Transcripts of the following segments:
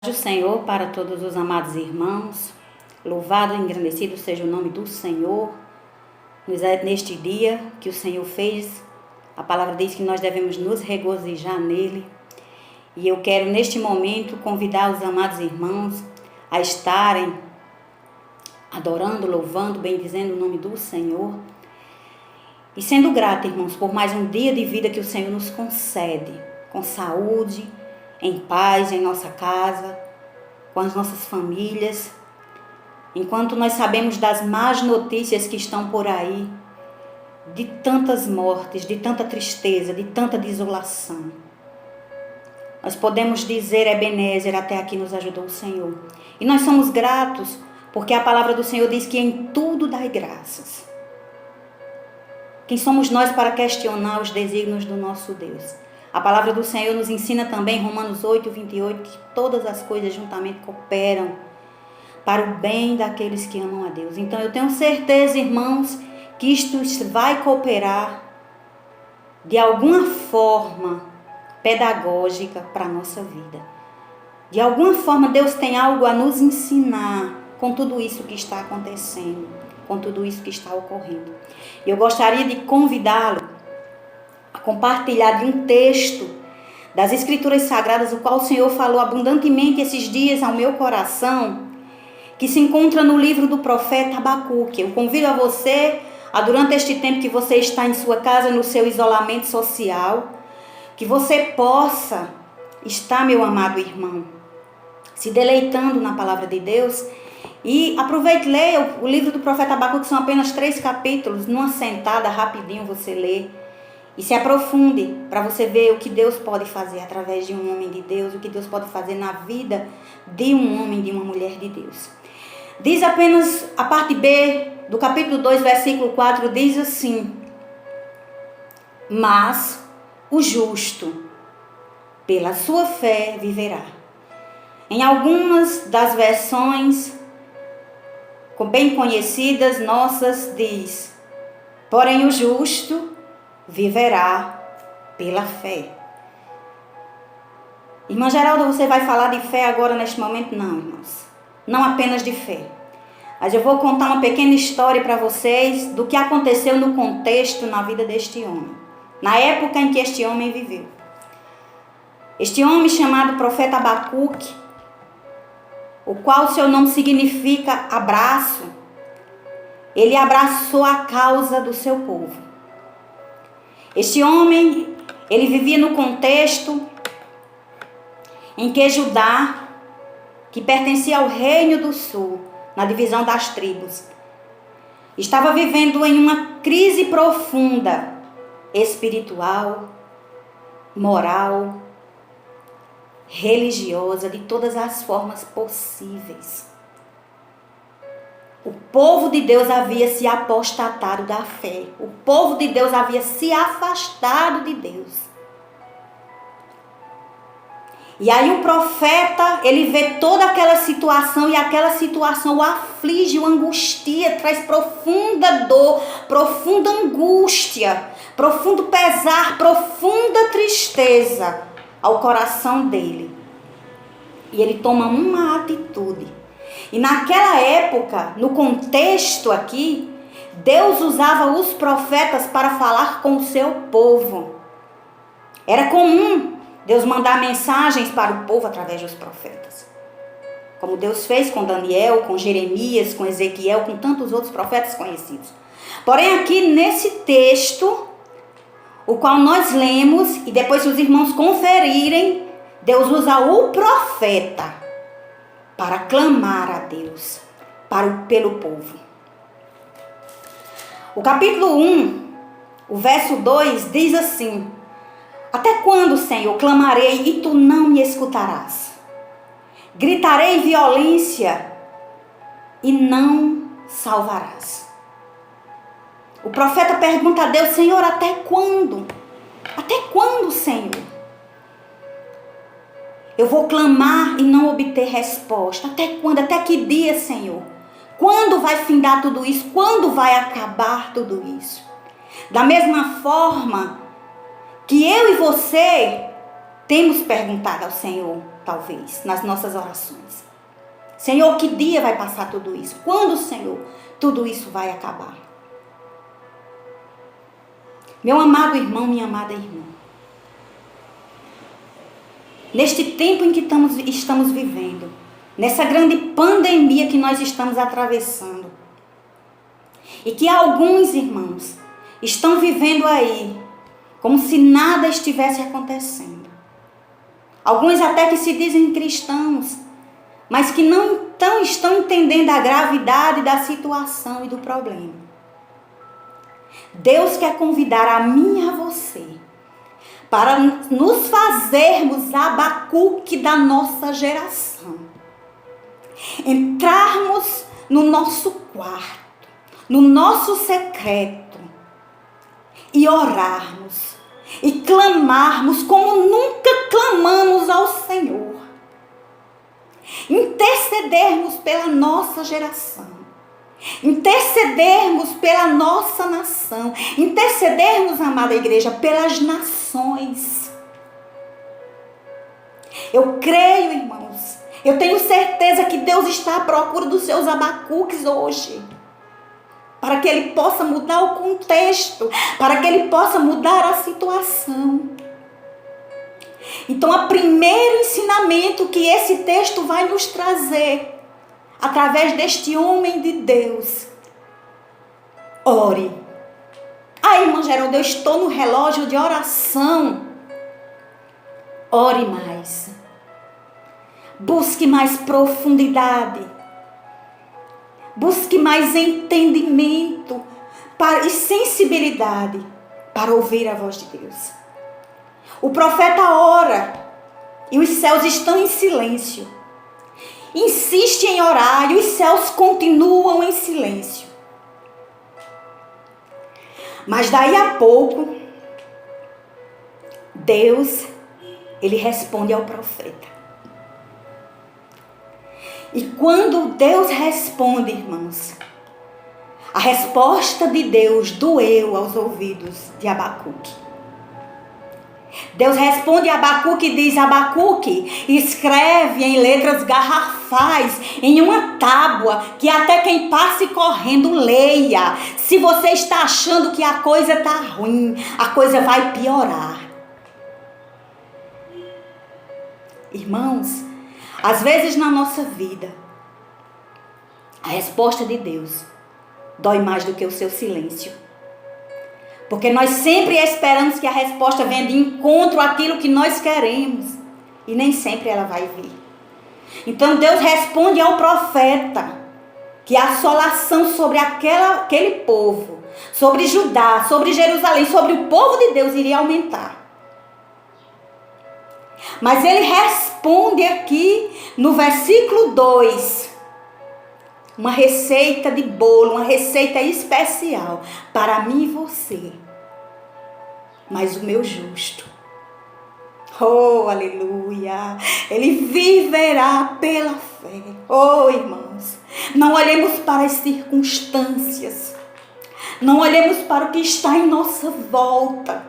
Do Senhor para todos os amados irmãos, louvado e engrandecido seja o nome do Senhor. Neste dia que o Senhor fez, a palavra diz que nós devemos nos regozijar nele. E eu quero neste momento convidar os amados irmãos a estarem adorando, louvando, bendizendo o nome do Senhor. E sendo grato, irmãos, por mais um dia de vida que o Senhor nos concede, com saúde, em paz, em nossa casa, com as nossas famílias. Enquanto nós sabemos das más notícias que estão por aí, de tantas mortes, de tanta tristeza, de tanta desolação, nós podemos dizer, Ebenezer, até aqui nos ajudou o Senhor. E nós somos gratos, porque a palavra do Senhor diz que em tudo dai graças. Quem somos nós para questionar os desígnios do nosso Deus? A palavra do Senhor nos ensina também, Romanos 8, 28, que todas as coisas juntamente cooperam para o bem daqueles que amam a Deus. Então eu tenho certeza, irmãos, que isto vai cooperar de alguma forma pedagógica para a nossa vida. De alguma forma Deus tem algo a nos ensinar com tudo isso que está acontecendo, com tudo isso que está ocorrendo. E eu gostaria de convidá-lo a compartilhar de um texto das Escrituras Sagradas, o qual o Senhor falou abundantemente esses dias ao meu coração, que se encontra no livro do profeta Abacuque. Eu convido a você, durante este tempo que você está em sua casa, no seu isolamento social, que você possa estar, meu amado irmão, se deleitando na palavra de Deus. E aproveite e leia o livro do profeta Abacuque, são apenas 3 capítulos, numa sentada, rapidinho você lê. E se aprofunde para você ver o que Deus pode fazer através de um homem de Deus, o que Deus pode fazer na vida de um homem, de uma mulher de Deus. Diz apenas a parte B do capítulo 2, versículo 4, diz assim: mas o justo, pela sua fé, viverá. Em algumas das versões bem conhecidas nossas diz: porém o justo viverá pela fé. Irmã Geralda, você vai falar de fé agora neste momento? Não, irmãos. Não apenas de fé. Mas eu vou contar uma pequena história para vocês do que aconteceu no contexto na vida deste homem. Na época em que este homem viveu. Este homem chamado profeta Abacuque, o qual seu nome significa abraço, ele abraçou a causa do seu povo. Este homem, ele vivia no contexto em que Judá, que pertencia ao reino do sul, na divisão das tribos, estava vivendo em uma crise profunda, espiritual, moral, religiosa, de todas as formas possíveis. O povo de Deus havia se apostatado da fé. O povo de Deus havia se afastado de Deus. E aí o profeta, ele vê toda aquela situação e aquela situação o aflige, o angustia, traz profunda dor, profunda angústia, profundo pesar, profunda tristeza ao coração dele. E ele toma uma atitude. E naquela época, no contexto aqui, Deus usava os profetas para falar com o seu povo. Era comum Deus mandar mensagens para o povo através dos profetas. Como Deus fez com Daniel, com Jeremias, com Ezequiel, com tantos outros profetas conhecidos. Porém aqui nesse texto, o qual nós lemos, e depois se os irmãos conferirem, Deus usa o profeta para clamar a Deus, pelo povo. O capítulo 1, o verso 2 diz assim: até quando, Senhor, clamarei e tu não me escutarás? Gritarei violência e não salvarás. O profeta pergunta a Deus: Senhor, até quando? Até quando, Senhor? Eu vou clamar e não obter resposta. Até quando? Até que dia, Senhor? Quando vai findar tudo isso? Quando vai acabar tudo isso? Da mesma forma que eu e você temos perguntado ao Senhor, talvez, nas nossas orações. Senhor, que dia vai passar tudo isso? Quando, Senhor, tudo isso vai acabar? Meu amado irmão, minha amada irmã, neste tempo em que estamos vivendo, nessa grande pandemia que nós estamos atravessando, e que alguns irmãos estão vivendo aí como se nada estivesse acontecendo. Alguns até que se dizem cristãos, mas que não estão entendendo a gravidade da situação e do problema. Deus quer convidar a mim e a você para nos fazermos Abacuque da nossa geração. Entrarmos no nosso quarto, no nosso secreto e orarmos e clamarmos como nunca clamamos ao Senhor. Intercedermos pela nossa geração, intercedermos pela nossa nação, intercedermos, amada igreja, pelas nações. Eu creio, irmãos, eu tenho certeza que Deus está à procura dos seus Abacuques hoje, para que Ele possa mudar o contexto, para que Ele possa mudar a situação. Então, o primeiro ensinamento que esse texto vai nos trazer, através deste homem de Deus: ore. Irmã Geralda, eu estou no relógio de oração. Ore mais. Busque mais profundidade. Busque mais entendimento e sensibilidade para ouvir a voz de Deus. O profeta ora e os céus estão em silêncio. Insiste em orar e os céus continuam em silêncio. Mas daí a pouco, Deus, Ele responde ao profeta. E quando Deus responde, irmãos, a resposta de Deus doeu aos ouvidos de Abacuque. Deus responde a Abacuque e diz: Abacuque, escreve em letras garrafais, em uma tábua, que até quem passe correndo leia. Se você está achando que a coisa está ruim, a coisa vai piorar. Irmãos, às vezes na nossa vida, a resposta de Deus dói mais do que o seu silêncio. Porque nós sempre esperamos que a resposta venha de encontro àquilo que nós queremos. E nem sempre ela vai vir. Então Deus responde ao profeta que a assolação sobre aquele povo, sobre Judá, sobre Jerusalém, sobre o povo de Deus iria aumentar. Mas ele responde aqui no versículo 2, uma receita de bolo, uma receita especial para mim e você. Mas o meu justo, oh, aleluia, ele viverá pela fé. Oh, irmãos, não olhemos para as circunstâncias, não olhemos para o que está em nossa volta,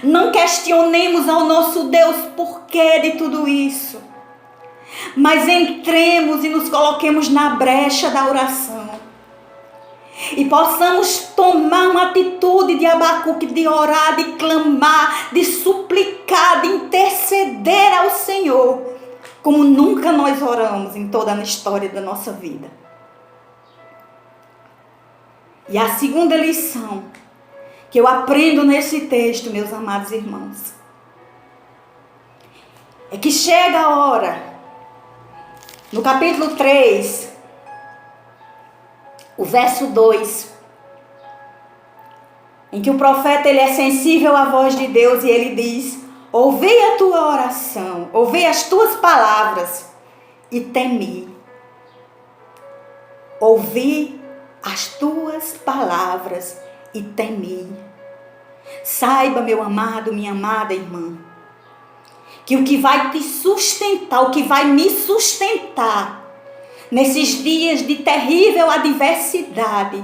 não questionemos ao nosso Deus porquê de tudo isso, mas entremos e nos coloquemos na brecha da oração e possamos tomar uma atitude de Abacuque, de orar, de clamar, de suplicar, de interceder ao Senhor, como nunca nós oramos em toda a história da nossa vida. E a segunda lição que eu aprendo nesse texto, meus amados irmãos, é que chega a hora, no capítulo 3, o verso 2, em que o profeta ele é sensível à voz de Deus e ele diz: ouvi a tua oração, ouvi as tuas palavras e temi. Ouvi as tuas palavras e temi. Saiba, meu amado, minha amada irmã, que o que vai te sustentar, o que vai me sustentar nesses dias de terrível adversidade,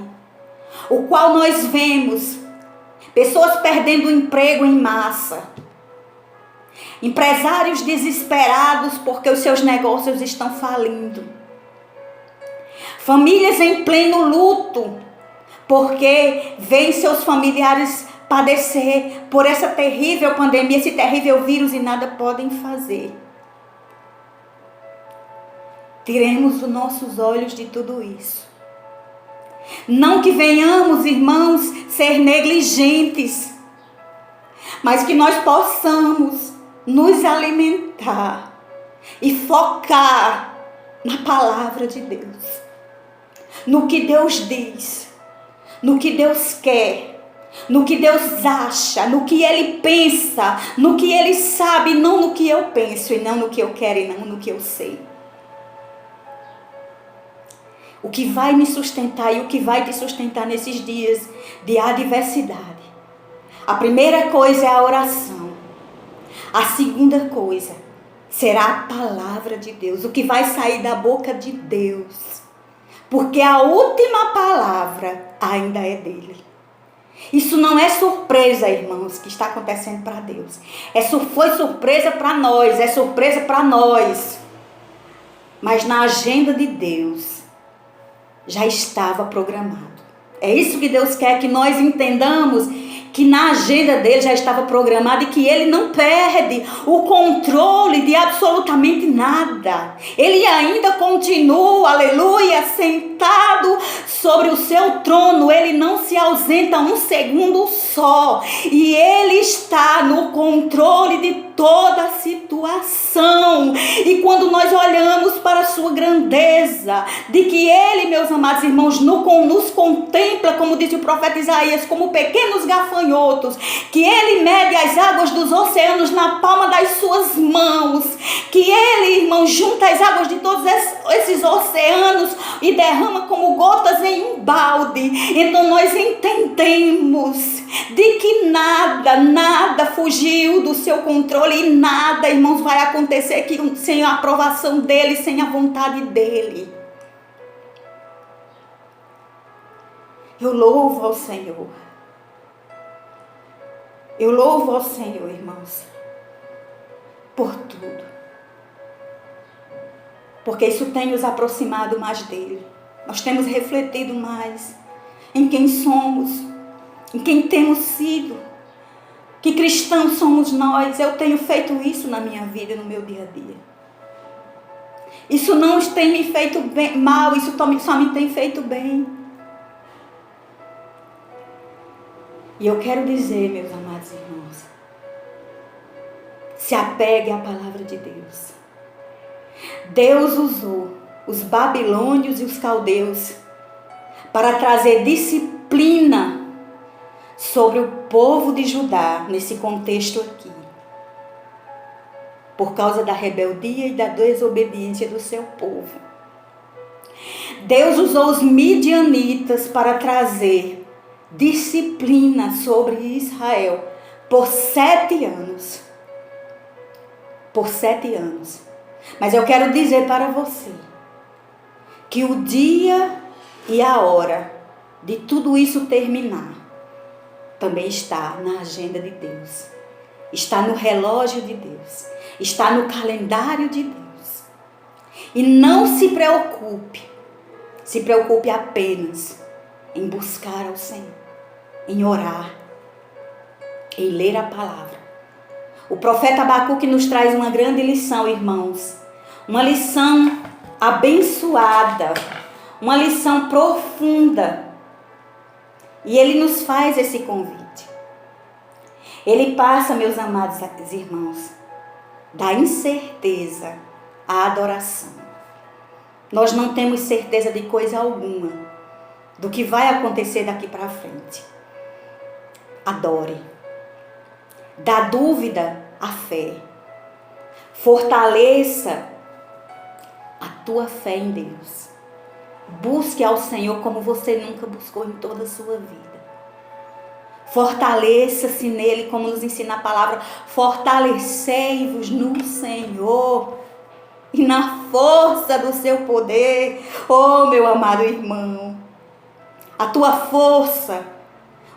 o qual nós vemos pessoas perdendo o emprego em massa, Empresários desesperados porque os seus negócios estão falindo. Famílias em pleno luto porque veem seus familiares padecer por essa terrível pandemia, esse terrível vírus e nada podem fazer. Tiremos os nossos olhos de tudo isso. Não que venhamos, irmãos, ser negligentes, mas que nós possamos nos alimentar e focar na palavra de Deus, no que Deus diz, no que Deus quer, no que Deus acha, no que Ele pensa, no que Ele sabe, não no que eu penso e não no que eu quero e não no que eu sei. O que vai me sustentar e o que vai te sustentar nesses dias de adversidade. A primeira coisa é a oração. A segunda coisa será a palavra de Deus, o que vai sair da boca de Deus. Porque a última palavra ainda é dele. Isso não é surpresa, irmãos, que está acontecendo para Deus. Foi surpresa para nós, é surpresa para nós. Mas na agenda de Deus já estava programado. É isso que Deus quer que nós entendamos, que na agenda dele já estava programado e que ele não perde o controle de absolutamente nada. Ele ainda continua, aleluia, sentado sobre o seu trono. Ele não se ausenta um segundo só. E ele está no controle de toda a situação. E quando nós olhamos para a sua grandeza, de que ele, meus amados irmãos, nos contempla, como diz o profeta Isaías, como pequenos gafanhotos, que ele mede as águas dos oceanos na palma das suas mãos, que ele, irmão, junta as águas de todos esses oceanos e derrama como gotas em um balde. Então nós entendemos de que nada fugiu do seu controle e nada, irmãos, vai acontecer aqui sem a aprovação dele, sem a vontade dele. Eu louvo ao Senhor. Eu louvo ao Senhor, irmãos, por tudo. Porque isso tem nos aproximado mais dele. Nós temos refletido mais em quem somos, em quem temos sido. Que cristãos somos nós. Eu tenho feito isso na minha vida, no meu dia a dia. Isso não tem me feito mal, isso só me tem feito bem. E eu quero dizer, meus amados irmãos, se apegue à palavra de Deus. Deus usou os babilônios e os caldeus para trazer disciplina sobre o povo de Judá, nesse contexto aqui. Por causa da rebeldia e da desobediência do seu povo. Deus usou os midianitas para trazer disciplina sobre Israel por 7 anos. Por 7 anos. Mas eu quero dizer para você que o dia e a hora de tudo isso terminar também está na agenda de Deus. Está no relógio de Deus. Está no calendário de Deus. E não se preocupe. Se preocupe apenas em buscar ao Senhor. Em orar, em ler a palavra. O profeta Abacuque nos traz uma grande lição, irmãos. Uma lição abençoada, uma lição profunda. E ele nos faz esse convite. Ele passa, meus amados irmãos, da incerteza à adoração. Nós não temos certeza de coisa alguma do que vai acontecer daqui para frente. Adore. Da dúvida à fé. Fortaleça a tua fé em Deus. Busque ao Senhor como você nunca buscou em toda a sua vida. Fortaleça-se nele, como nos ensina a palavra. Fortalecei-vos no Senhor e na força do seu poder. Oh, meu amado irmão, a tua força,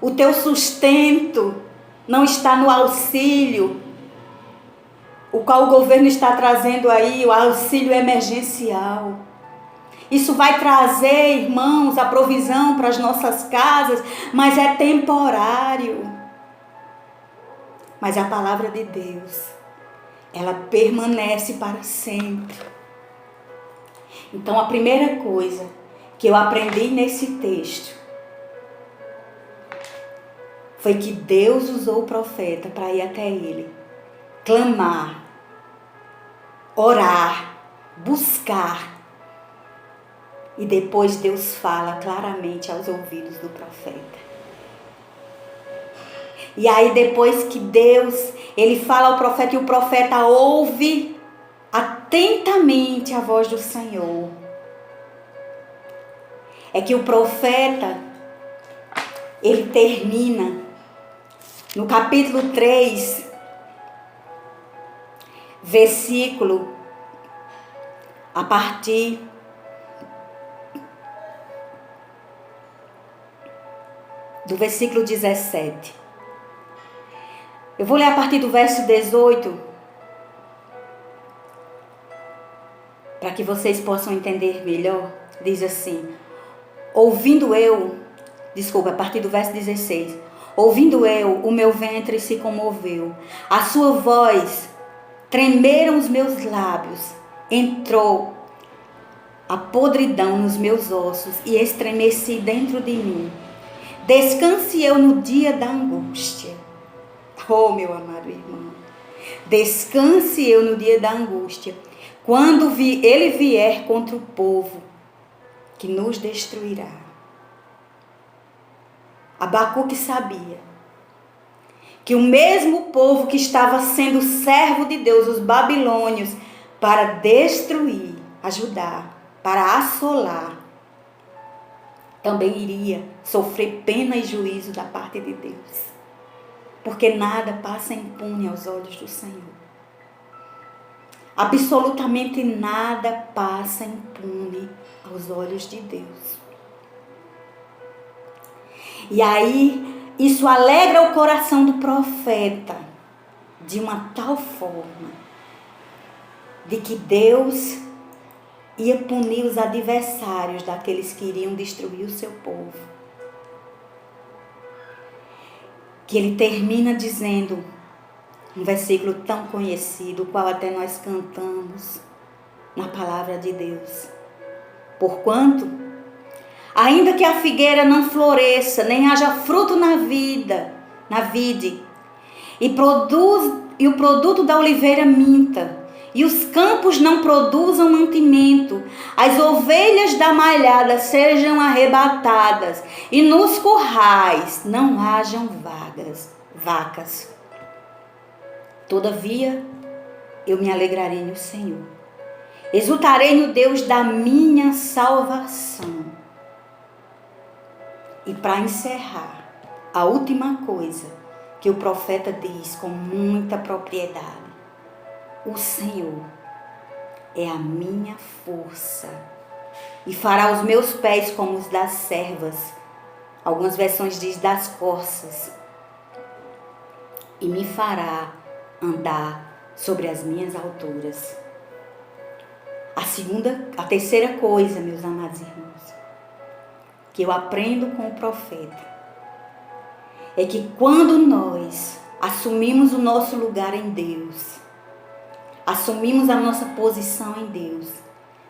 o teu sustento não está no auxílio o qual o governo está trazendo aí, o auxílio emergencial. Isso vai trazer, irmãos, a provisão para as nossas casas, mas é temporário. Mas a palavra de Deus, ela permanece para sempre. Então, a primeira coisa que eu aprendi nesse texto foi que Deus usou o profeta para ir até ele, clamar, orar, buscar. E depois Deus fala claramente aos ouvidos do profeta. E aí depois que Deus, ele fala ao profeta e o profeta ouve atentamente a voz do Senhor. É que o profeta, ele termina no capítulo 3, versículo a partir do versículo 17. Eu vou ler a partir do verso 18, para que vocês possam entender melhor. Diz assim: a partir do verso 16. Ouvindo eu, o meu ventre se comoveu, a sua voz, tremeram os meus lábios, entrou a podridão nos meus ossos e estremeci dentro de mim. Descanse eu no dia da angústia. Oh, meu amado irmão, descanse eu no dia da angústia, quando ele vier contra o povo que nos destruirá. Abacuque sabia que o mesmo povo que estava sendo servo de Deus, os babilônios, para destruir, ajudar, para assolar, também iria sofrer pena e juízo da parte de Deus. Porque nada passa impune aos olhos do Senhor. Absolutamente nada passa impune aos olhos de Deus. E aí, isso alegra o coração do profeta de uma tal forma de que Deus ia punir os adversários daqueles que iriam destruir o seu povo. Que ele termina dizendo um versículo tão conhecido, o qual até nós cantamos na palavra de Deus. Porquanto, ainda que a figueira não floresça, nem haja fruto na vide, e o produto da oliveira minta, e os campos não produzam mantimento, as ovelhas da malhada sejam arrebatadas, e nos currais não hajam vacas. Todavia, eu me alegrarei no Senhor, exultarei no Deus da minha salvação. E para encerrar, a última coisa que o profeta diz com muita propriedade: o Senhor é a minha força e fará os meus pés como os das servas. Algumas versões diz das corças. E me fará andar sobre as minhas alturas. A terceira coisa, meus amados irmãos, que eu aprendo com o profeta, é que quando nós assumimos o nosso lugar em Deus, assumimos a nossa posição em Deus,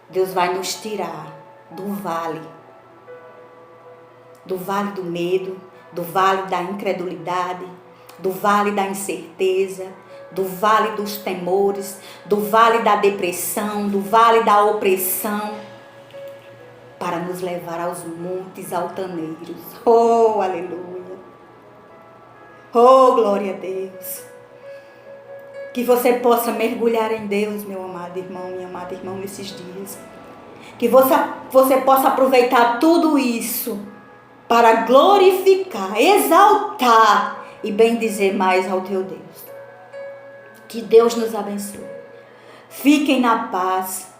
Deus vai nos tirar do vale do medo, do vale da incredulidade, do vale da incerteza, do vale dos temores, do vale da depressão, do vale da opressão, para nos levar aos montes altaneiros. Oh, aleluia! Oh, glória a Deus! Que você possa mergulhar em Deus, meu amado irmão, minha amada irmã, nesses dias. Que você possa aproveitar tudo isso para glorificar, exaltar e bendizer mais ao teu Deus. Que Deus nos abençoe. Fiquem na paz.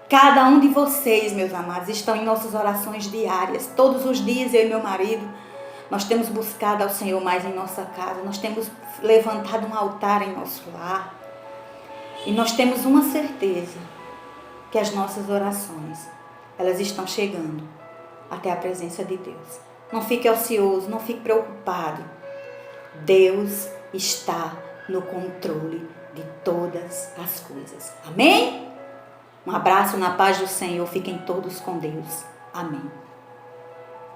Cada um de vocês, meus amados, estão em nossas orações diárias. Todos os dias, eu e meu marido, nós temos buscado ao Senhor mais em nossa casa. Nós temos levantado um altar em nosso lar. E nós temos uma certeza, que as nossas orações, elas estão chegando até a presença de Deus. Não fique ocioso, não fique preocupado. Deus está no controle de todas as coisas. Amém? Um abraço na paz do Senhor. Fiquem todos com Deus. Amém.